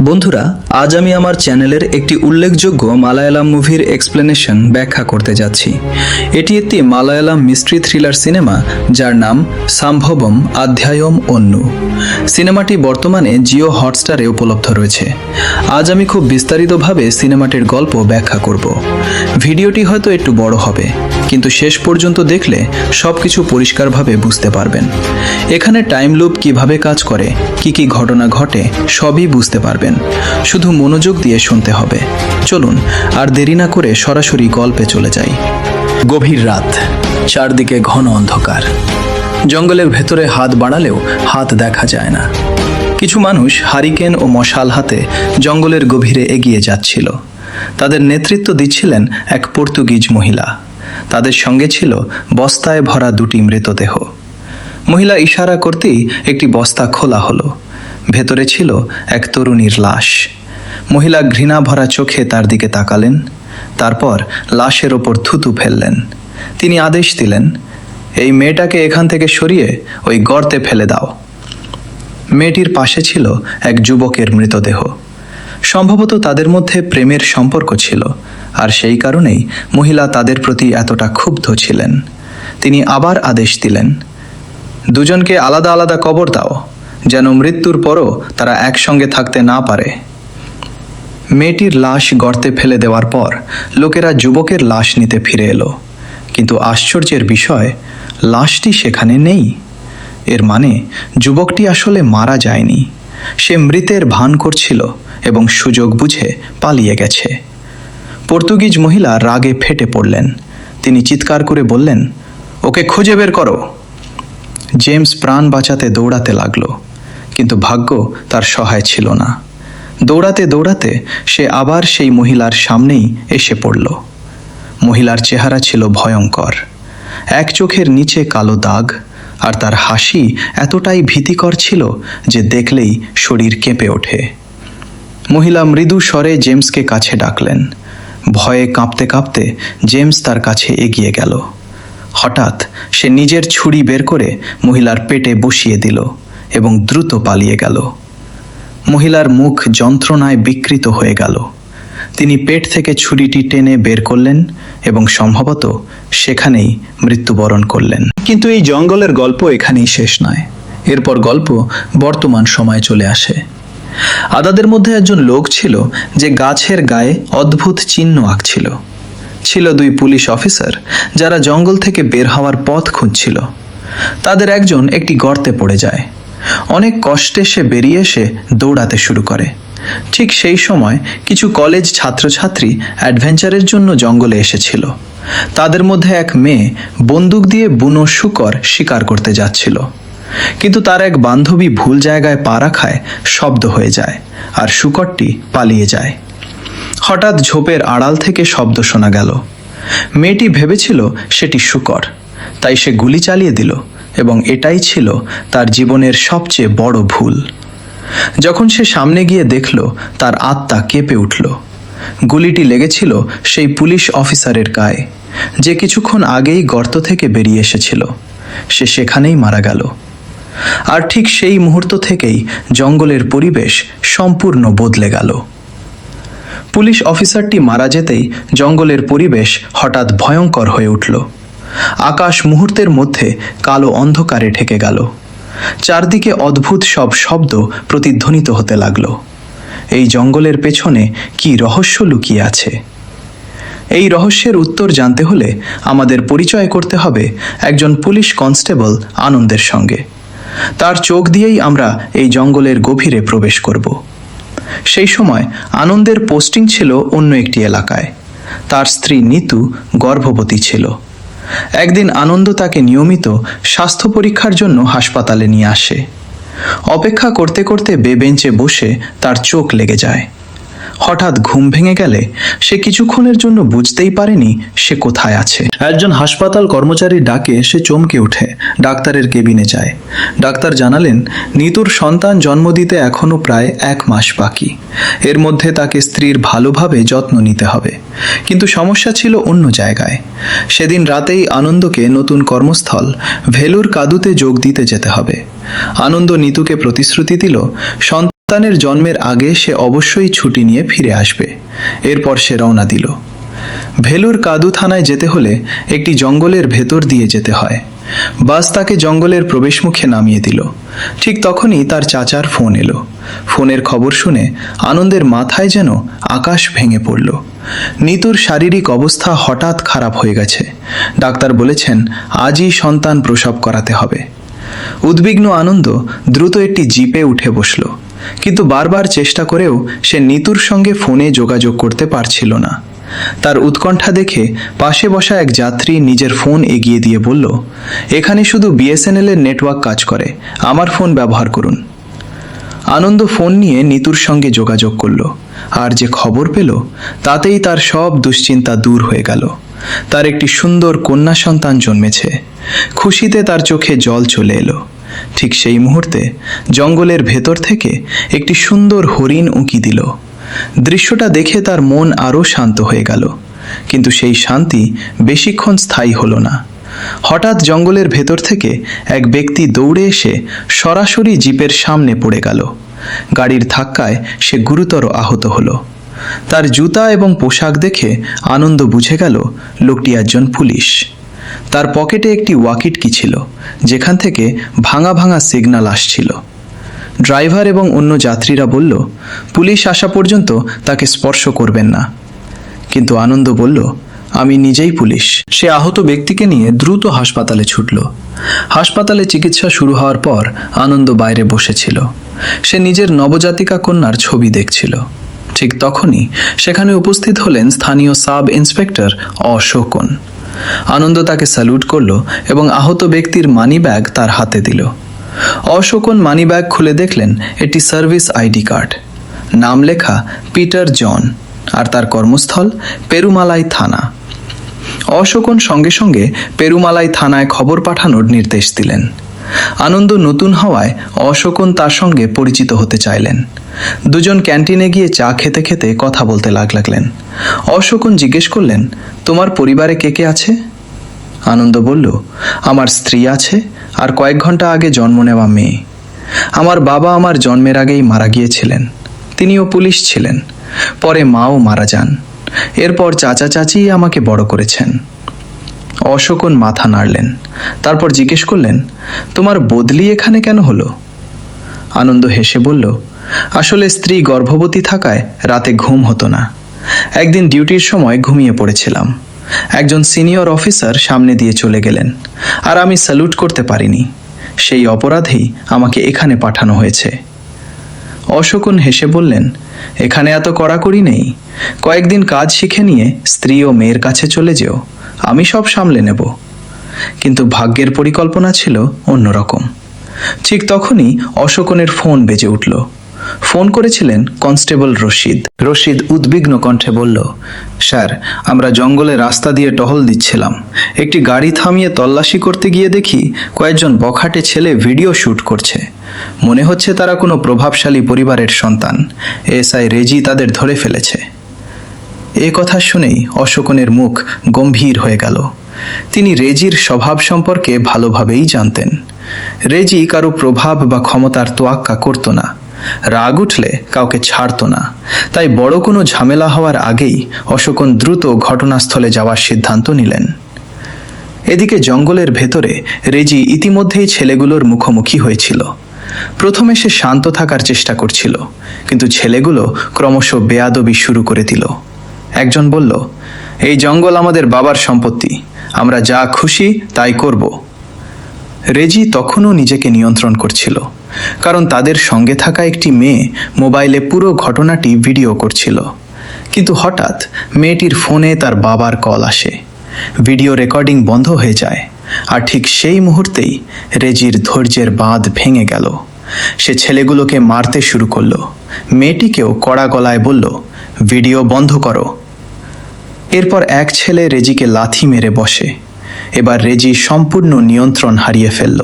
বন্ধুরা, আজ আমি আমার চ্যানেলের একটি উল্লেখযোগ্য মালায়ালাম মুভির এক্সপ্লেনেশন ব্যাখ্যা করতে যাচ্ছি। এটি একটি মালায়ালাম মিস্ট্রি থ্রিলার সিনেমা যার নাম সাম্ভবম অধ্যায়ম অন্নু। সিনেমাটি বর্তমানে জিও হটস্টারে উপলব্ধ রয়েছে। আজ আমি খুব বিস্তারিতভাবে সিনেমাটির গল্প ব্যাখ্যা করব। ভিডিওটি হয়তো একটু বড় হবে, কিন্তু শেষ পর্যন্ত দেখলে সবকিছু পরিষ্কারভাবে বুঝতে পারবেন। এখানে টাইম লুপ কিভাবে কাজ করে, কি কি ঘটনা ঘটে, সবই বুঝতে পারবেন। শুধু মনোযোগ দিয়ে শুনতে হবে। চলুন আর দেরি না করে সরাসরি গল্পে চলে যাই। গভীর রাত, চারদিকে ঘন অন্ধকার। জঙ্গলের ভেতরে হাত বাড়ালেও হাত দেখা যায় না। কিছু মানুষ হারিকেন ও মশাল হাতে জঙ্গলের গভীরে এগিয়ে যাচ্ছিল। তাদের নেতৃত্ব দিচ্ছিলেন এক পর্তুগিজ মহিলা। তাদের সঙ্গে ছিল বস্তায় ভরা দুটি মৃতদেহ। মহিলা ইশারা করতেই একটি বস্তা খোলা হলো। ভেতরে ছিল এক তরুণীর লাশ। মহিলা ঘৃণা ভরা চোখে তার দিকে তাকালেন, তারপর লাশের ওপর থুতু ফেললেন। তিনি আদেশ দিলেন, এই মেয়েটাকে এখান থেকে সরিয়ে ওই গর্তে ফেলে দাও। মেয়েটির পাশে ছিল এক যুবকের মৃতদেহ। সম্ভবত তাদের মধ্যে প্রেমের সম্পর্ক ছিল, আর সেই কারণেই মহিলা তাদের প্রতি এতটা ক্ষুব্ধ ছিলেন। তিনি আবার আদেশ দিলেন, দুজনকে আলাদা আলাদা কবর দাও, যেন মৃত্যুর পরও তারা একসঙ্গে থাকতে না পারে। মেয়েটির লাশ গর্তে ফেলে দেওয়ার পর লোকেরা যুবকের লাশ নিতে ফিরে এলো, কিন্তু আশ্চর্যের বিষয়, লাশটি সেখানে নেই। এর মানে যুবকটি আসলে মারা যায়নি। সে মৃতের ভান করছিল এবং সুযোগ বুঝে পালিয়ে গেছে। পর্তুগিজ মহিলা রাগে ফেটে পড়লেন। তিনি চিৎকার করে বললেন, ওকে খুঁজে বের করো। জেমস প্রাণ বাঁচাতে দৌড়াতে লাগলো, কিন্তু ভাগ্য তার সহায় ছিল না। দৌড়াতে দৌড়াতে সে আবার সেই মহিলার সামনেই এসে পড়ল। মহিলার চেহারা ছিল ভয়ঙ্কর। এক চোখের নিচে কালো দাগ, আর তার হাসি এতটাই ভীতিকর ছিল যে দেখলেই শরীর কেঁপে ওঠে। মহিলা মৃদু স্বরে জেমসকে কাছে ডাকলেন। ভয়ে কাঁপতে কাঁপতে জেমস তার কাছে এগিয়ে গেল। হঠাৎ সে নিজের ছুরি বের করে মহিলার পেটে বসিয়ে দিল এবং দ্রুত পালিয়ে গেল। মহিলার মুখ যন্ত্রণায় বিকৃত হয়ে গেল। তিনি পেট থেকে ছুরিটি টেনে বের করলেন এবং সম্ভবত সেখানেই মৃত্যুবরণ করলেন। কিন্তু এই জঙ্গলের গল্প এখানেই শেষ নয়। এরপর গল্প বর্তমান সময়ে চলে আসে। আদাদের মধ্যে একজন লোক ছিল যে গাছের গায়ে অদ্ভুত চিহ্ন আঁকছিল। ছিল দুই পুলিশ অফিসার যারা জঙ্গল থেকে বের হওয়ার পথ খুঁজছিল। তাদের একজন একটি গর্তে পড়ে যায়। অনেক কষ্টে সে বেরিয়ে এসে দৌড়াতে শুরু করে। ঠিক সেই সময় কিছু কলেজ ছাত্রছাত্রী অ্যাডভেঞ্চারের জন্য জঙ্গলে এসেছিল। তাদের মধ্যে এক মেয়ে বন্দুক দিয়ে বুনো শূকর শিকার করতে যাচ্ছিল, কিন্তু তার এক বান্ধবী ভুল জায়গায় পা রাখায় শব্দ হয়ে যায় আর শূকরটি পালিয়ে যায়। হঠাৎ ঝোপের আড়াল থেকে শব্দ শোনা গেল। মেয়েটি ভেবেছিল সেটি শূকর, তাই সে গুলি চালিয়ে দিল এবং এটাই ছিল তার জীবনের সবচেয়ে বড় ভুল। যখন সে সামনে গিয়ে দেখল, তার আত্মা কেঁপে উঠল। গুলিটি লেগেছিল সেই পুলিশ অফিসারের গায়ে, যে কিছুক্ষণ আগেই গর্ত থেকে বেরিয়ে এসেছিল। সে সেখানেই মারা গেল। আর ঠিক সেই মুহূর্ত থেকেই জঙ্গলের পরিবেশ সম্পূর্ণ বদলে গেল। পুলিশ অফিসারটি মারা যেতেই জঙ্গলের পরিবেশ হঠাৎ ভয়ঙ্কর হয়ে উঠল। আকাশ মুহূর্তের মধ্যে কালো অন্ধকারে ঢেকে গেল। চারদিকে অদ্ভুত সব শব্দ প্রতিধ্বনিত হতে লাগলো। এই জঙ্গলের পেছনে কি রহস্য লুকিয়ে আছে? এই রহস্যের উত্তর জানতে হলে আমাদের পরিচয় করতে হবে একজন পুলিশ কনস্টেবল আনন্দের সঙ্গে। তার চোখ দিয়েই আমরা এই জঙ্গলের গভীরে প্রবেশ করব। সেই সময় আনন্দের পোস্টিং ছিল অন্য একটি এলাকায়। তার স্ত্রী নিতু গর্ভবতী ছিল। একদিন আনন্দ তাকে নিয়মিত স্বাস্থ্য পরীক্ষার জন্য হাসপাতালে নিয়ে আসে। অপেক্ষা করতে করতে বেঞ্চে বসে তার চোখ লেগে যায়। হঠাৎ ঘুম ভেঙে গেলে সে কিছুক্ষণের জন্য বুঝতেই পারেনি সে কোথায় আছে। একজন হাসপাতাল কর্মচারীর ডাকে সে চমকে ওঠে। ডাক্তারের কেবিনে যায়। ডাক্তার জানালেন, নিতুর সন্তান জন্ম দিতে এখনো প্রায় 1 মাস বাকি। এর মধ্যে তাকে স্ত্রীর ভালোভাবে যত্ন নিতে হবে। কিন্তু সমস্যা ছিল অন্য জায়গায়। সেদিন রাতেই আনন্দকে নতুন কর্মস্থল ভেলুর কাদুতে যোগ দিতে যেতে হবে। আনন্দ নিতুকে প্রতিশ্রুতি দিল, সন্তানের জন্মের আগে সে অবশ্যই ছুটি নিয়ে ফিরে আসবে। এরপর সে রওনা দিল। ভেলুর কাদু থানায় যেতে হলে একটি জঙ্গলের ভেতর দিয়ে যেতে হয়। বাস তাকে জঙ্গলের প্রবেশমুখে নামিয়ে দিল। ঠিক তখনই তার চাচার ফোন এলো। ফোনের খবর শুনে আনন্দের মাথায় যেন আকাশ ভেঙে পড়ল। নিতুর শারীরিক অবস্থা হঠাৎ খারাপ হয়ে গেছে। ডাক্তার বলেছেন আজই সন্তান প্রসব করাতে হবে। উদ্বিগ্ন আনন্দ দ্রুত একটি জিপে উঠে বসল, কিন্তু বারবার চেষ্টা করেও সে নিতুর সঙ্গে ফোনে যোগাযোগ করতে পারছিল না। তার উৎকণ্ঠা দেখে পাশে বসা এক যাত্রী নিজের ফোন এগিয়ে দিয়ে বলল, এখানে শুধু বিএসএনএল এর নেটওয়ার্ক কাজ করে, আমার ফোন ব্যবহার করুন। আনন্দ ফোন নিয়ে নিতুর সঙ্গে যোগাযোগ করল, আর যে খবর পেল তাতেই তার সব দুশ্চিন্তা দূর হয়ে গেল। তার একটি সুন্দর কন্যা সন্তান জন্মেছে। খুশিতে তার চোখে জল চলে এলো। ঠিক সেই মুহূর্তে জঙ্গলের ভেতর থেকে একটি সুন্দর হরিণ উঁকি দিল। দৃশ্যটা দেখে তার মন আরও শান্ত হয়ে গেল, কিন্তু সেই শান্তি বেশিক্ষণ স্থায়ী হলো না। হঠাৎ জঙ্গলের ভেতর থেকে এক ব্যক্তি দৌড়ে এসে সরাসরি জিপের সামনে পড়ে গেল। গাড়ির ধাক্কায় সে গুরুতর আহত হলো। তার জুতা এবং পোশাক দেখে আনন্দ বুঝে গেল লোকটি একজন পুলিশ। তার পকেটে একটি ওয়াকিটকি ছিল, যেখান থেকে ভাঙা ভাঙা সিগন্যাল আসছিল। ড্রাইভার এবং অন্য যাত্রীরা বলল, পুলিশ আসা পর্যন্ত তাকে স্পর্শ করবেন না। কিন্তু আনন্দ বলল, আমি নিজেই পুলিশ। সে আহত ব্যক্তিকে নিয়ে দ্রুত হাসপাতালে ছুটল। হাসপাতালে চিকিৎসা শুরু হওয়ার পর আনন্দ বাইরে বসেছিল। সে নিজের নবজাতিকা কন্যার ছবি দেখছিল। ঠিক তখনই সেখানে উপস্থিত হলেন স্থানীয় সাব ইন্সপেক্টর অশোকন। আনন্দ তাকে স্যালুট করল এবং আহত ব্যক্তির মানিব্যাগ তার হাতে দিল। অশোকন মানিব্যাগ খুলে দেখলেন একটি সার্ভিস আইডি কার্ড, নাম লেখা পিটার জন, আর তার কর্মস্থল পেরুমালাই থানা। অশোকন সঙ্গে সঙ্গে পেরুমালাই থানায় খবর পাঠানোর নির্দেশ দিলেন। আনন্দ নতুন হওয়ায় অশোকন তার সঙ্গে পরিচিত হতে চাইলেন। দুজন ক্যান্টিনে গিয়ে চা খেতে খেতে কথা বলতে লাগলেন। অশোকন জিজ্ঞেস করলেন, তোমার পরিবারে কে কে আছে? আনন্দ বলল, আমার স্ত্রী আছে আর কয়েক ঘন্টা আগে জন্ম নেওয়া মেয়ে। আমার বাবা আমার জন্মের আগেই মারা গিয়েছিলেন, তিনিও পুলিশ ছিলেন। পরে মাও মারা যান। এরপর চাচা চাচি আমাকে বড় করেছেন। অশোকন মাথা নাড়লেন, তারপর জিজ্ঞেস করলেন, তোমার বদলি এখানে কেন হলো? আনন্দ হেসে বলল, আসলে স্ত্রী গর্ভবতী থাকায় রাতে ঘুম হতো না। একদিন ডিউটির সময় ঘুমিয়ে পড়েছিলাম। একজন সিনিয়র অফিসার সামনে দিয়ে চলে গেলেন, আর আমি স্যালুট করতে পারিনি। সেই অপরাধেই আমাকে এখানে পাঠানো হয়েছে। অশোকন হেসে বললেন, এখানে এত কড়াকড়ি নেই। কয়েকদিন কাজ শিখে নিয়ে স্ত্রী ও মেয়ের কাছে চলে যেও, আমি সব সামলে নেব। কিন্তু ভাগ্যের পরিকল্পনা ছিল অন্যরকম। ঠিক তখনই অশোকনের ফোন বেজে উঠল। ফোন করেছিলেন কনস্টেবল রশিদ। রশিদ উদ্বিগ্ন কণ্ঠে বলল, স্যার, আমরা জঙ্গলে রাস্তা দিয়ে টহল দিচ্ছিলাম। একটি গাড়ি থামিয়ে তল্লাশি করতে গিয়ে দেখি কয়েকজন বখাটে ছেলে ভিডিও শ্যুট করছে। মনে হচ্ছে তারা কোনো প্রভাবশালী পরিবারের সন্তান। এসআই রেজি তাদের ধরে ফেলেছে। এ কথা শুনেই অশোকনের মুখ গম্ভীর হয়ে গেল। তিনি রেজির স্বভাব সম্পর্কে ভালোভাবেই জানতেন। রেজি কারো প্রভাব বা ক্ষমতার তোয়াক্কা করত না। রাগ উঠলে কাউকে ছাড়ত না। তাই বড় কোনো ঝামেলা হওয়ার আগেই অশোকন দ্রুত ঘটনাস্থলে যাওয়ার সিদ্ধান্ত নিলেন। এদিকে জঙ্গলের ভেতরে রেজি ইতিমধ্যেই ছেলেগুলোর মুখোমুখি হয়েছিল। প্রথমে সে শান্ত থাকার চেষ্টা করছিল, কিন্তু ছেলেগুলো ক্রমশ বেয়াদবি শুরু করে দিল। একজন বলল, এই জঙ্গল আমাদের বাবার সম্পত্তি, আমরা যা খুশি তাই করব। রেজি তখনও নিজেকে নিয়ন্ত্রণ করছিল, কারণ তাদের সঙ্গে থাকা একটি মেয়ে মোবাইলে পুরো ঘটনাটি ভিডিও করছিল। কিন্তু হঠাৎ মেয়েটির ফোনে তার বাবার কল আসে। ভিডিও রেকর্ডিং বন্ধ হয়ে যায়, আর ঠিক সেই মুহূর্তেই রেজির ধৈর্যের বাঁধ ভেঙে গেল। সে ছেলেগুলোকে মারতে শুরু করলো। মেয়েটিকেও কড়া গলায় বলল, ভিডিও বন্ধ করো। এরপর এক ছেলে রেজিকে লাথি মেরে বসে। এবার রেজি সম্পূর্ণ নিয়ন্ত্রণ হারিয়ে ফেলল।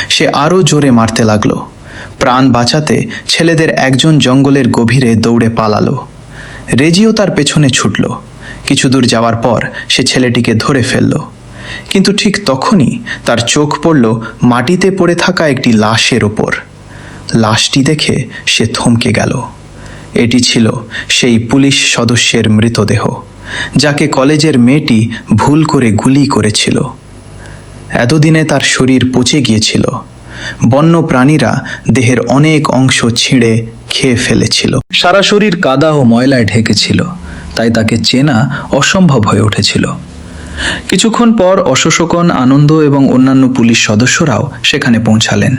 সে আরও জোরে মারতে লাগলো। প্রাণ বাঁচাতে ছেলেদের একজন জঙ্গলের গভীরে দৌড়ে পালালো। রেজিও তার পেছনে ছুটল। কিছু দূর যাওয়ার পর সে ছেলেটিকে ধরে ফেলল। কিন্তু ঠিক তখনই তার চোখ পড়ল মাটিতে পড়ে থাকা একটি লাশের ওপর। লাশটি দেখে সে থমকে গেল। এটি ছিল সেই পুলিশ সদস্যের মৃতদেহ, যাকে কলেজের মেয়েটি ভুল করে গুলি করেছিল। এতদিনে তার শরীর পচে গিয়েছিল। বন্য প্রাণীরা দেহের অনেক অংশ ছিঁড়ে খেয়ে ফেলেছিল। সারা শরীর কাদা ও ময়লায় ঢেকেছিল, তাই তাকে চেনা অসম্ভব হয়ে উঠেছিল। কিছুক্ষণ পর অশোকন, আনন্দ এবং অন্যান্য পুলিশ সদস্যরাও সেখানে পৌঁছালেন।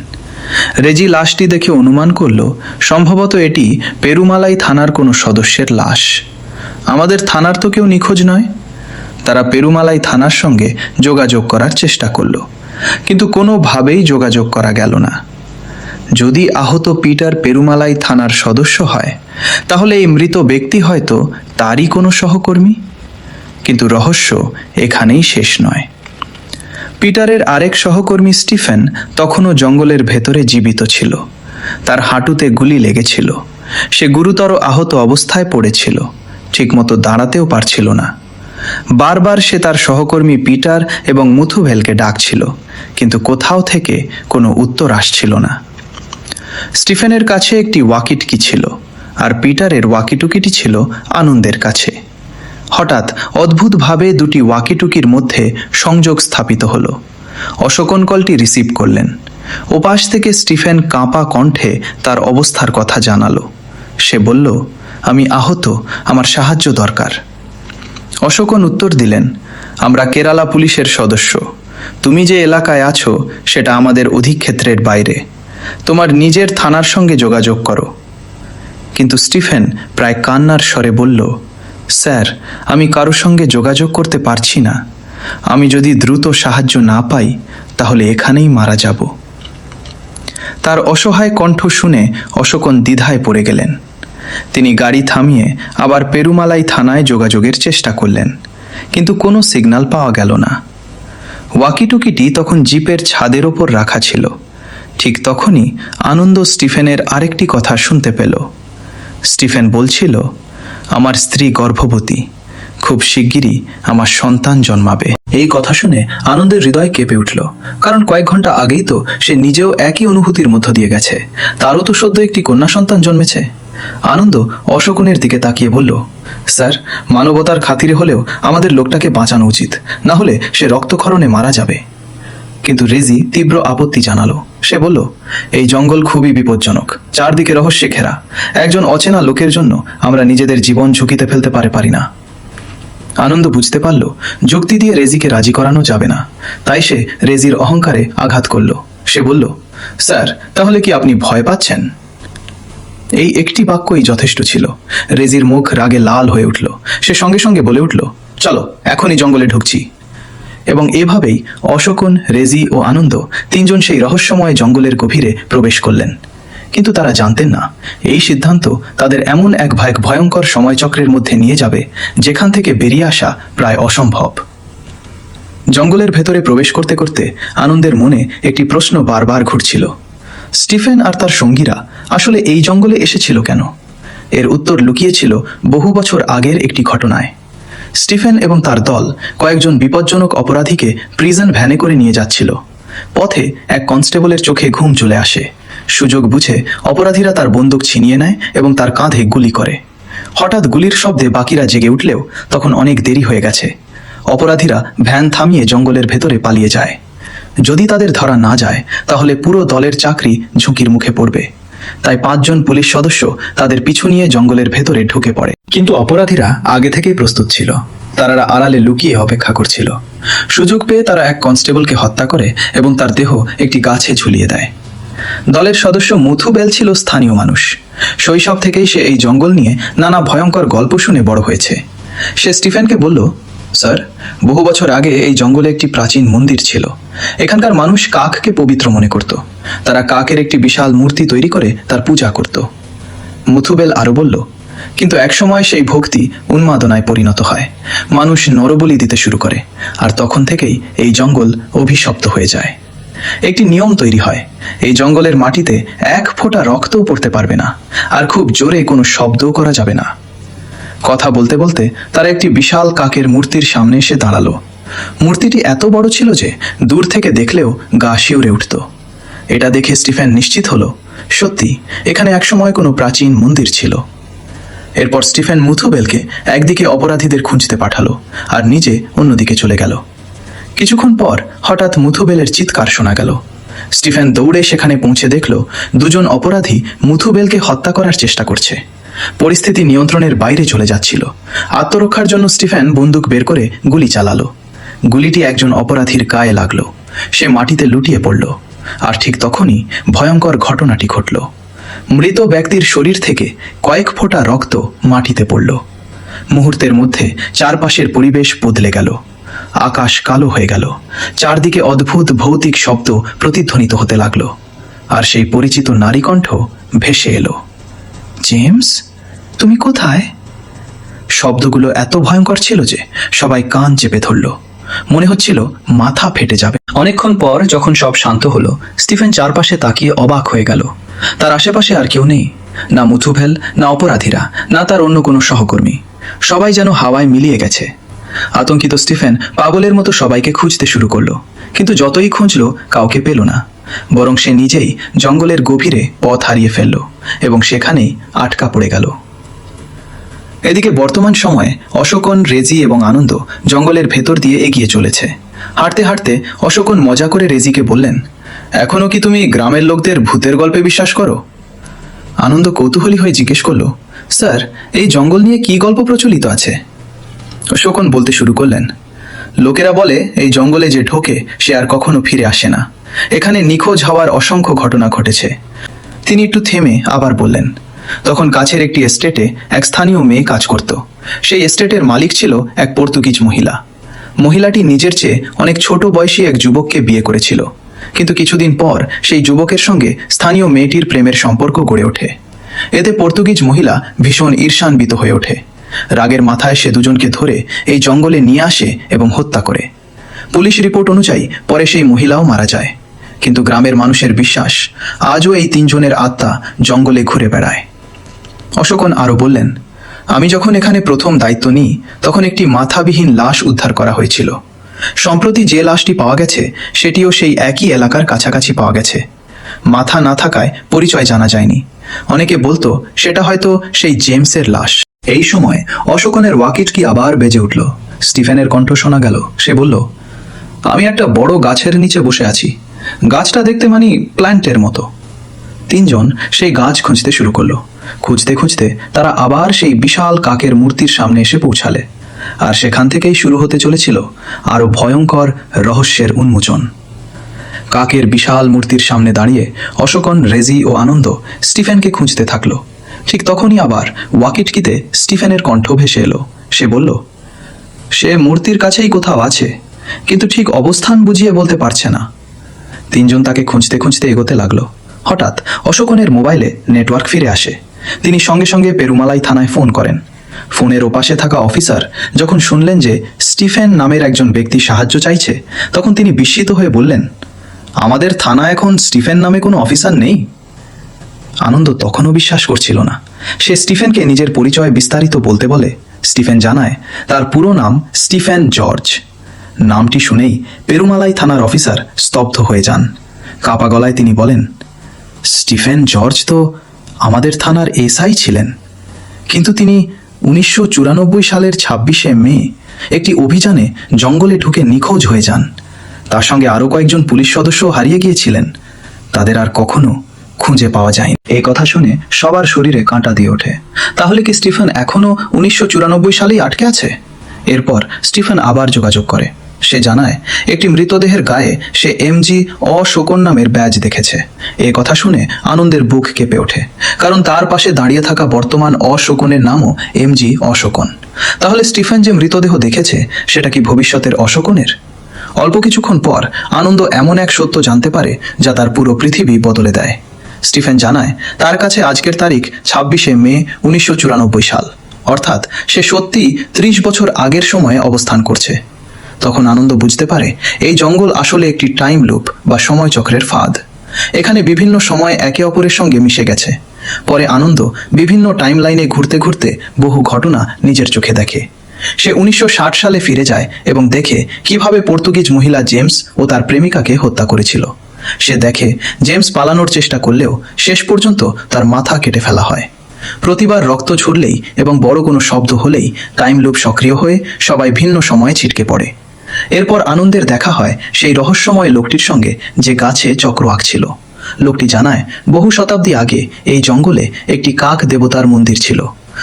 রেজি লাশটি দেখে অনুমান করল সম্ভবত এটি পেরুমালাই থানার কোনো সদস্যের লাশ। আমাদের থানার তো কেউ নিখোঁজ নয়। তারা পেরুমালাই থানার সঙ্গে যোগাযোগ করার চেষ্টা করল, কিন্তু কোনোভাবেই যোগাযোগ করা গেল না। যদি আহত পিটার পেরুমালাই থানার সদস্য হয়, তাহলে এই মৃত ব্যক্তি হয়তো তারই কোনো সহকর্মী। কিন্তু রহস্য এখানেই শেষ নয়। পিটারের আরেক সহকর্মী স্টিফেন তখনও জঙ্গলের ভেতরে জীবিত ছিল। তার হাঁটুতে গুলি লেগেছিল। সে গুরুতর আহত অবস্থায় পড়েছিল, ঠিকমতো দাঁড়াতেও পারছিল না। বারবার সে তার সহকর্মী পিটার এবং মুথুভেলকে ডাকছিল, কিন্তু কোথাও থেকে কোনো উত্তর আসছিল না। স্টিফেনের কাছে একটি ওয়াকিটকি ছিল, আর পিটারের ওয়াকিটুকিটি ছিল আনন্দের কাছে। হঠাৎ অদ্ভুতভাবে দুটি ওয়াকিটুকির মধ্যে সংযোগ স্থাপিত হলো। অশোকন কলটি রিসিভ করলেন। ওপাশ থেকে স্টিফেন কাঁপা কণ্ঠে তার অবস্থার কথা জানালো। সে বলল, আমি আহত, আমার সাহায্য দরকার। অশোকন উত্তর দিলেন, আমরা কেরালা পুলিশের সদস্য। তুমি যে এলাকায় আছো সেটা আমাদের অধিক্ষেত্রের বাইরে। তোমার নিজের থানার সঙ্গে যোগাযোগ করো। কিন্তু স্টিফেন প্রায় কান্নার স্বরে বলল, স্যার, আমি কারোর সঙ্গে যোগাযোগ করতে পারছি না। আমি যদি দ্রুত সাহায্য না পাই, তাহলে এখানেই মারা যাব। তার অসহায় কণ্ঠ শুনে অশোকন দ্বিধায় পড়ে গেলেন। তিনি গাড়ি থামিয়ে আবার পেরুমালাই থানায় যোগাযোগের চেষ্টা করলেন, কিন্তু কোনো সিগন্যাল পাওয়া গেল না। ওয়াকিটুকিটি তখন জিপের ছাদের ওপর রাখা ছিল। ঠিক তখনই আনন্দ স্টিফেনের আরেকটি কথা শুনতে পেল। স্টিফেন বলছিল, আমার স্ত্রী গর্ভবতী, খুব শিগগিরই আমার সন্তান জন্মাবে। এই কথা শুনে আনন্দের হৃদয় কেঁপে উঠল, কারণ কয়েক ঘন্টা আগেই তো সে নিজেও একই অনুভূতির মধ্য দিয়ে গেছে। তারও তো সদ্য একটি কন্যা সন্তান জন্মেছে। আনন্দ অশোকনের দিকে তাকিয়ে বলল, স্যার, মানবতার খাতিরে হলেও আমাদের লোকটাকে বাঁচানো উচিত, না হলে সে রক্তক্ষরণে মারা যাবে। কিন্তু রেজি তীব্র আপত্তি জানালো। সে বলল, এই জঙ্গল খুবই বিপজ্জনক, চারদিকে রহস্যে ঘেরা। একজন অচেনা লোকের জন্য আমরা নিজেদের জীবন ঝুঁকিতে ফেলতে পারি না। আনন্দ বুঝতে পারল যুক্তি দিয়ে রেজিকে রাজি করানো যাবে না, তাই সে রেজির অহংকারে আঘাত করল। সে বলল, স্যার, তাহলে কি আপনি ভয় পাচ্ছেন? এই একটি বাক্যই যথেষ্ট ছিল। রেজির মুখ রাগে লাল হয়ে উঠল। সে সঙ্গে সঙ্গে বলে উঠল, চলো, এখনই জঙ্গলে ঢুকছি। এবং এভাবেই অশোকন, রেজি ও আনন্দ তিনজন সেই রহস্যময় জঙ্গলের গভীরে প্রবেশ করলেন। কিন্তু তারা জানতেন না, এই সিদ্ধান্ত তাদের এমন এক ভয়ঙ্কর সময়চক্রের মধ্যে নিয়ে যাবে যেখান থেকে বেরিয়ে আসা প্রায় অসম্ভব। জঙ্গলের ভেতরে প্রবেশ করতে করতে আনন্দের মনে একটি প্রশ্ন বারবার ঘুরছিল। স্টিফেন আর তার সঙ্গীরা আসলে এই জঙ্গলে এসেছিল কেন? এর উত্তর লুকিয়েছিল বহু বছর আগের একটি ঘটনায়। স্টিফেন এবং তার দল কয়েকজন বিপজ্জনক অপরাধীকে প্রিজন ভ্যানে করে নিয়ে যাচ্ছিল। পথে এক কনস্টেবলের চোখে ঘুম চলে আসে। সুযোগ বুঝে অপরাধীরা তার বন্দুক ছিনিয়ে নেয় এবং তার কাঁধে গুলি করে। হঠাৎ গুলির শব্দে বাকিরা জেগে উঠলেও তখন অনেক দেরি হয়ে গেছে। অপরাধীরা ভ্যান থামিয়ে জঙ্গলের ভেতরে পালিয়ে যায়। যদি তাদের ধরা না যায়, তাহলে পুরো দলের চাকরি ঝুঁকির মুখে পড়বে। তাই 5 জন পুলিশ সদস্য তাদের পিছু নিয়ে জঙ্গলের ভেতরে ঢুকে পড়ে। কিন্তু অপরাধীরা আগে থেকেই প্রস্তুত ছিল। তারা আড়ালে লুকিয়ে অপেক্ষা করছিল। সুযোগ পেয়ে তারা এক কনস্টেবলকে হত্যা করে এবং তার দেহ একটি গাছে ঝুলিয়ে দেয়। দলের সদস্য মুথুবেল ছিল স্থানীয় মানুষ। শৈশব থেকেই সে এই জঙ্গল নিয়ে নানা ভয়ঙ্কর গল্প শুনে বড় হয়েছে। সে স্টিফেনকে বলল, স্যার, বহু বছর আগে এই জঙ্গলে একটি প্রাচীন মন্দির ছিল। এখানকার মানুষ কাককে পবিত্র মনে করত। তারা কাকের একটি বিশাল মূর্তি তৈরি করে তার পূজা করত। মুথুবেল আরো বলল, কিন্তু একসময় সেই ভক্তি উন্মাদনায় পরিণত হয়। মানুষ নরবলি দিতে শুরু করে, আর তখন থেকেই এই জঙ্গল অভিশপ্ত হয়ে যায়। একটি নিয়ম তৈরি হয়, এই জঙ্গলের মাটিতে 1 ফোঁটা রক্তও পড়তে পারবে না, আর খুব জোরে কোনো শব্দও করা যাবে না। কথা বলতে বলতে তারা একটি বিশাল কাকের মূর্তির সামনে এসে দাঁড়ালো। মূর্তিটি এত বড় ছিল যে দূর থেকে দেখলেও গা শিউরে উঠত। এটা দেখে স্টিফেন নিশ্চিত হলো সত্যি এখানে একসময় কোনো প্রাচীন মন্দির ছিল। এরপর স্টিফেন মুথুবেলকে একদিকে অপরাধীদের খুঁজতে পাঠালো আর নিজে অন্যদিকে চলে গেল। কিছুক্ষণ পর হঠাৎ মুথুবেলের চিৎকার শোনা গেল। স্টিফেন দৌড়ে সেখানে পৌঁছে দেখল দুজন অপরাধী মুথুবেলকে হত্যা করার চেষ্টা করছে। পরিস্থিতি নিয়ন্ত্রণের বাইরে চলে যাচ্ছিল। আত্মরক্ষার জন্য স্টিফেন বন্দুক বের করে গুলি চালালো। গুলিটি একজন অপরাধীর গায়ে লাগলো। সে মাটিতে লুটিয়ে পড়ল। আর ঠিক তখনই ভয়ঙ্কর ঘটনাটি ঘটল। মৃত ব্যক্তির শরীর থেকে কয়েক ফোঁটা রক্ত মাটিতে পড়ল। মুহূর্তের মধ্যে চারপাশের পরিবেশ বদলে গেল। আকাশ কালো হয়ে গেল। চারদিকে অদ্ভুত ভৌতিক শব্দ প্রতিধ্বনিত হতে লাগলো। আর সেই পরিচিত নারী কণ্ঠ ভেসে এলো, জেমস, তুমি কোথায়? শব্দগুলো এত ভয়ঙ্কর ছিল যে সবাই কান চেপে ধরল। মনে হচ্ছিল মাথা ফেটে যাবে। অনেকক্ষণ পর যখন সব শান্ত হলো, স্টিফেন চারপাশে তাকিয়ে অবাক হয়ে গেল। তার আশেপাশে আর কেউ নেই, না মুথুবেল, না অপরাধীরা, না তার অন্য কোনো সহকর্মী। সবাই যেন হাওয়ায় মিলিয়ে গেছে। আতঙ্কিত স্টিফেন পাগলের মতো সবাইকে খুঁজতে শুরু করলো, কিন্তু যতই খুঁজল কাউকে পেল না। বরং সে নিজেই জঙ্গলের গভীরে পথ হারিয়ে ফেলল এবং সেখানেই আটকা পড়ে গেল। এদিকে বর্তমান সময়ে অশোকন, রেজি এবং আনন্দ জঙ্গলের ভেতর দিয়ে এগিয়ে চলেছে। হাঁটতে হাঁটতে অশোকন মজা করে রেজিকে বললেন, এখনো কি তুমি গ্রামের লোকদের ভূতের গল্পে বিশ্বাস করো? আনন্দ কৌতূহলী হয়ে জিজ্ঞেস করল, স্যার, এই জঙ্গল নিয়ে কি গল্প প্রচলিত আছে? অশোকন বলতে শুরু করলেন, লোকেরা বলে এই জঙ্গলে যে ঢোকে সে আর কখনো ফিরে আসে না। এখানে নিখোঁজ হওয়ার অসংখ্য ঘটনা ঘটেছে। তিনি একটু থেমে আবার বললেন, তখন কাছের একটি এস্টেটে এক স্থানীয় মেয়ে কাজ করত। সেই এস্টেটের মালিক ছিল এক পর্তুগিজ মহিলা। মহিলাটি নিজের চেয়ে অনেক ছোট বয়সী এক যুবককে বিয়ে করেছিল, কিন্তু কিছুদিন পর সেই যুবকের সঙ্গে স্থানীয় মেয়েটির প্রেমের সম্পর্ক গড়ে ওঠে। এতে পর্তুগিজ মহিলা ভীষণ ঈর্ষান্বিত হয়ে ওঠে। রাগের মাথায় সে দুজনকে ধরে এই জঙ্গলে নিয়ে আসে এবং হত্যা করে। পুলিশ রিপোর্ট অনুযায়ী পরে সেই মহিলাও মারা যায়। কিন্তু গ্রামের মানুষের বিশ্বাস, আজও এই তিনজনের আত্মা জঙ্গলে ঘুরে বেড়ায়। অশোকন আরও বললেন, আমি যখন এখানে প্রথম দায়িত্ব নিই তখন একটি মাথাবিহীন লাশ উদ্ধার করা হয়েছিল। সম্প্রতি যে লাশটি পাওয়া গেছে সেটিও সেই একই এলাকার কাছাকাছি পাওয়া গেছে। মাথা না থাকায় পরিচয় জানা যায়নি। অনেকে বলতো সেটা হয়তো সেই জেমসের লাশ। এই সময় অশোকনের ওয়াকিটকি আবার বেজে উঠল। স্টিফেনের কণ্ঠ শোনা গেল। সে বলল, আমি একটা বড় গাছের নিচে বসে আছি। গাছটা দেখতে মানে প্ল্যান্টের মতো। তিনজন সেই গাছ খুঁজতে শুরু করলো। খুঁজতে খুঁজতে তারা আবার সেই বিশাল কাকের মূর্তির সামনে এসে পৌঁছালে। আর সেখান থেকেই শুরু হতে চলেছিল আরো ভয়ঙ্কর রহস্যের উন্মোচন। কাকের বিশাল মূর্তির সামনে দাঁড়িয়ে অশোকন, রেজি ও আনন্দ স্টিফেনকে খুঁজতে থাকলো। ঠিক তখনই আবার ওয়াকিটকিতে স্টিফেনের কণ্ঠ ভেসে এলো। সে বলল, সে মূর্তির কাছেই কোথাও আছে, কিন্তু ঠিক অবস্থান বুঝিয়ে বলতে পারছে না। তিনজন তাকে খুঁজতে খুঁজতে এগোতে লাগলো। হঠাৎ অশোকনের মোবাইলে নেটওয়ার্ক ফিরে আসে। তিনি সঙ্গে সঙ্গে পেরুমালাই থানায় ফোন করেন। ফোনের ওপাশে থাকা অফিসার যখন শুনলেন যে স্টিফেন নামের একজন ব্যক্তি সাহায্য চাইছে, তখন তিনি বিস্মিত হয়ে বললেন, আমাদের থানা এখন স্টিফেন নামে কোনো অফিসার নেই। আনন্দ তখনও বিশ্বাস করছিল না। সে স্টিফেনকে নিজের পরিচয় বিস্তারিত বলতে বলে। স্টিফেন জানায় তার পুরো নাম স্টিফেন জর্জ। নামটি শুনেই পেরুমালাই থানার অফিসার স্তব্ধ হয়ে যান। কাপা গলায় তিনি বলেন, স্টিফেন জর্জ তো আমাদের থানার এসআই ছিলেন, কিন্তু তিনি 1994 সালের 26শে মে একটি অভিযানে জঙ্গলে ঢুকে নিখোঁজ হয়ে যান। তার সঙ্গে আরও কয়েকজন পুলিশ সদস্য হারিয়ে গিয়েছিলেন। তাদের আর কখনো খুঁজে পাওয়া যায়নি। এই কথা শুনে সবার শরীরে কাঁটা দিয়ে ওঠে। তাহলে কি স্টিফেন এখনো 1994 সালেই আটকে আছে? এরপর স্টিফেন আবার যোগাযোগ করে। সে জানায় একটি মৃতদেহের গায়ে সে এমজি অশোকন নামের ব্যাজ দেখেছে। এই কথা শুনে আনন্দের বুক কেঁপে ওঠে, কারণ তার পাশে দাঁড়িয়ে থাকা বর্তমান অশোকনের নামও এমজি অশোকন। তাহলে স্টিফেন যে মৃতদেহ দেখেছে সেটা কি ভবিষ্যতের অশোকনের? অল্প কিছুক্ষণ পর আনন্দ এমন এক সত্য জানতে পারে যা তার পুরো পৃথিবী বদলে দেয়। স্টিফেন জানায় তার কাছে আজকের তারিখ 26শে মে 1994 সাল, অর্থাৎ সে সত্যি 30 বছর আগের সময়ে অবস্থান করছে। তখন আনন্দ বুঝতে পারে এই জঙ্গল আসলে একটি টাইম লুপ বা সময় চক্রের ফাঁদ। এখানে বিভিন্ন সময় একে অপরের সঙ্গে মিশে গেছে। পরে আনন্দ বিভিন্ন টাইম লাইনে ঘুরতে ঘুরতে বহু ঘটনা নিজের চোখে দেখে। সে 1960 সালে ফিরে যায় এবং দেখে কিভাবে পর্তুগিজ মহিলা জেমস ও তার প্রেমিকাকে হত্যা করেছিল। সে দেখে জেমস পালানোর চেষ্টা করলেও শেষ পর্যন্ত তার মাথা কেটে ফেলা হয়। প্রতিবার রক্ত ঝরলেই এবং বড় কোনো শব্দ হলেই টাইম লুপ সক্রিয় হয়ে সবাই ভিন্ন সময়ে ছিটকে পড়ে। এরপর আনন্দের দেখা হয় সেই রহস্যময় লোকটির সঙ্গে যে গাছে চক্র আঁকছিল। লোকটি জানায় বহু শতাব্দী আগে এই জঙ্গলে একটি কাক দেবতার মন্দির ছিল।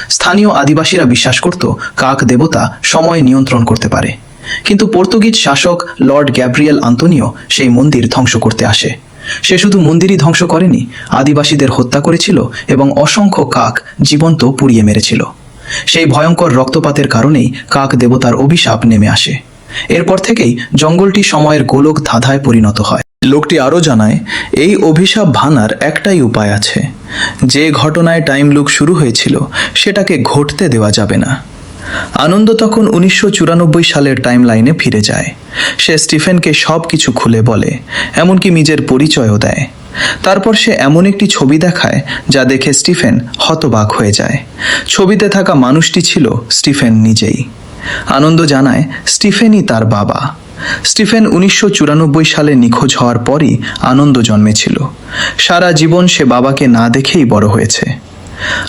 স্থানীয় আদিবাসীরা বিশ্বাস করত কাক দেবতা সময় নিয়ন্ত্রণ করতে পারে। কিন্তু পর্তুগিজ শাসক লর্ড গ্যাব্রিয়েল আন্তোনিও সেই মন্দির ধ্বংস করতে আসে। সে শুধু মন্দিরই ধ্বংস করেনি, আদিবাসীদের হত্যা করেছিল এবং অসংখ্য কাক জীবন্ত পুড়িয়ে মেরেছিল। সেই ভয়ঙ্কর রক্তপাতের কারণেই কাক দেবতার অভিশাপ নেমে আসে। এরপর থেকেই জঙ্গলটি সময়ের গোলক ধাঁধায় পরিণত হয়। লোকটি আরও জানায় এই অভিশাপ ভাঙার একটাই উপায় আছে। যে ঘটনায় টাইম লুপ শুরু হয়েছিল সেটাকে ঘটতে দেওয়া যাবে না। আনন্দ তখন 1994 সালের টাইম লাইনে ফিরে যায়। সে স্টিফেনকে সব কিছু খুলে বলে, এমনকি নিজের পরিচয়ও দেয়। তারপর সে এমন একটি ছবি দেখায় যা দেখে স্টিফেন হতবাক হয়ে যায়। ছবিতে থাকা মানুষটি ছিল স্টিফেন নিজেই। আনন্দ জানায় স্টিফেনই তার বাবা। স্টিফেন 1994 সালে নিখোঁজ হওয়ার পরই আনন্দ জন্মেছিল। সারা জীবন সে বাবাকে না দেখেই বড় হয়েছে।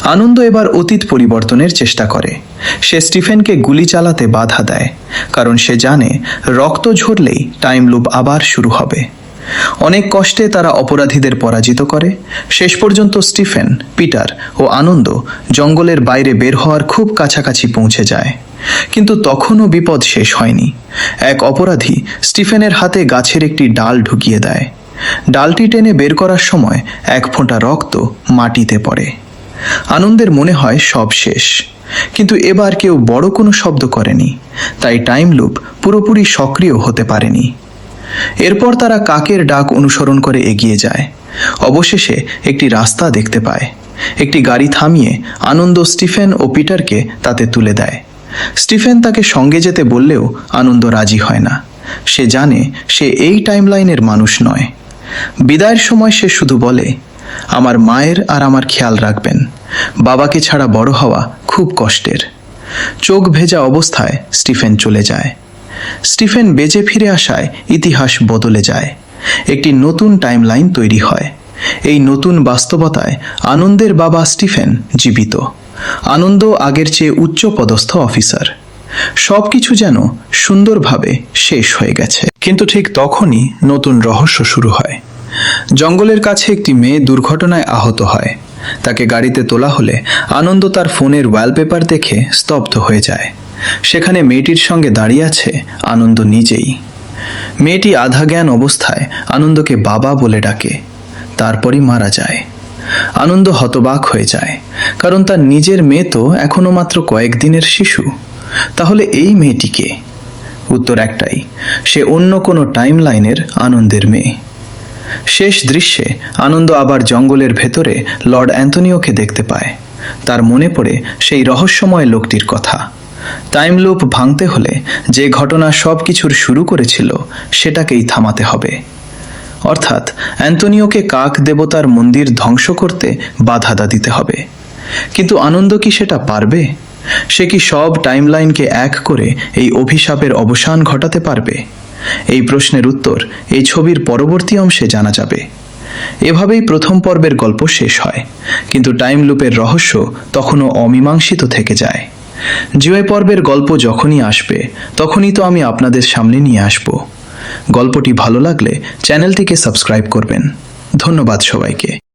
আনন্দ এবার অতীত পরিবর্তনের চেষ্টা করে। সে স্টিফেনকে গুলি চালাতে বাধা দেয়, কারণ সে জানে রক্ত ঝরলেই টাইম লুপ আবার শুরু হবে। অনেক কষ্টে তারা অপরাধীদের পরাজিত করে। শেষ পর্যন্ত স্টিফেন, পিটার ও আনন্দ জঙ্গলের বাইরে বের হওয়ার খুব কাছাকাছি পৌঁছে যায়। কিন্তু তখনও বিপদ শেষ হয়নি। এক অপরাধী স্টিফেনের হাতে গাছের একটি ডাল ঢুকিয়ে দেয়। ডালটি টেনে বের করার সময় এক ফোঁটা রক্ত মাটিতে পড়ে। আনন্দের মনে হয় সব শেষ, কিন্তু এবার কেউ বড় কোনো শব্দ করেনি, তাই টাইম লুপ পুরোপুরি সক্রিয় হতে পারেনি। এরপর তারা কাকের ডাক অনুসরণ করে এগিয়ে যায়। অবশেষে একটি রাস্তা দেখতে পায়। একটি গাড়ি থামিয়ে আনন্দ স্টিফেন ও পিটারকে তাতে তুলে দেয়। স্টিফেন তাকে সঙ্গে যেতে বললেও আনন্দ রাজি হয় না। সে জানে সে এই টাইমলাইনের মানুষ নয়। বিদায়ের সময় সে শুধু বলে, আমার মায়ের আর আমার খেয়াল রাখবেন। বাবাকে ছাড়া বড় হওয়া খুব কষ্টের। চোখ ভেজা অবস্থায় স্টিফেন চলে যায়। স্টিফেন বেঁচে ফিরে আসায় ইতিহাস বদলে যায়। একটি নতুন টাইমলাইন তৈরি হয়। এই নতুন বাস্তবতায় আনন্দের বাবা স্টিফেন জীবিত। আনন্দ আগের চেয়ে উচ্চ পদস্থ অফিসার। সবকিছু যেন সুন্দরভাবে শেষ হয়ে গেছে। কিন্তু ঠিক তখনই নতুন রহস্য শুরু হয়। জঙ্গলের কাছে একটি মেয়ে দুর্ঘটনায় আহত হয়। তাকে গাড়িতে তোলা হলে আনন্দ তার ফোনের ওয়ালপেপার দেখে স্তব্ধ হয়ে যায়। সেখানে মেয়েটির সঙ্গে দাঁড়িয়ে আছে আনন্দ নিজেই। মেয়েটি আধা জ্ঞান অবস্থায় আনন্দকে বাবা বলে ডাকে, তারপরই মারা যায়। আনন্দ হতবাক হয়ে যায়, কারণ তার নিজের মেয়ে তো এখনো মাত্র কয়েকদিনের শিশু। তাহলে এই মেয়েটিকে? উত্তর একটাই, সে অন্য কোনো টাইম লাইনের আনন্দের মেয়ে। শেষ দৃশ্যে আনন্দ আবার জঙ্গলের ভেতরে লর্ড অ্যান্টনিওকে দেখতে পায়। তার মনে পড়ে সেই রহস্যময় লোকটির কথা। টাইম লুপ ভাঙতে হলে যে ঘটনা সব কিছুর শুরু করেছিল সেটাকেই থামাতে হবে। অর্থাৎ অ্যান্টনিওকে কাক দেবতার মন্দির ধ্বংস করতে বাধা দিতে হবে। কিন্তু আনন্দ কি সেটা পারবে? সে কি সব টাইমলাইনকে এক করে এই অভিশাপের অবসান ঘটাতে পারবে? এই প্রশ্নের উত্তর এই ছবির পরবর্তী অংশে জানা যাবে। এভাবেই প্রথম পর্বের গল্প শেষ হয়, কিন্তু টাইম লুপের রহস্য তখনও অমীমাংসিত থেকে যায়। জিওয়ে পর্বের গল্প যখনই আসবে তখনই তো আমি আপনাদের সামনে নিয়ে আসব। গল্পটি ভালো লাগলে চ্যানেলটিকে সাবস্ক্রাইব করবেন। ধন্যবাদ সবাইকে।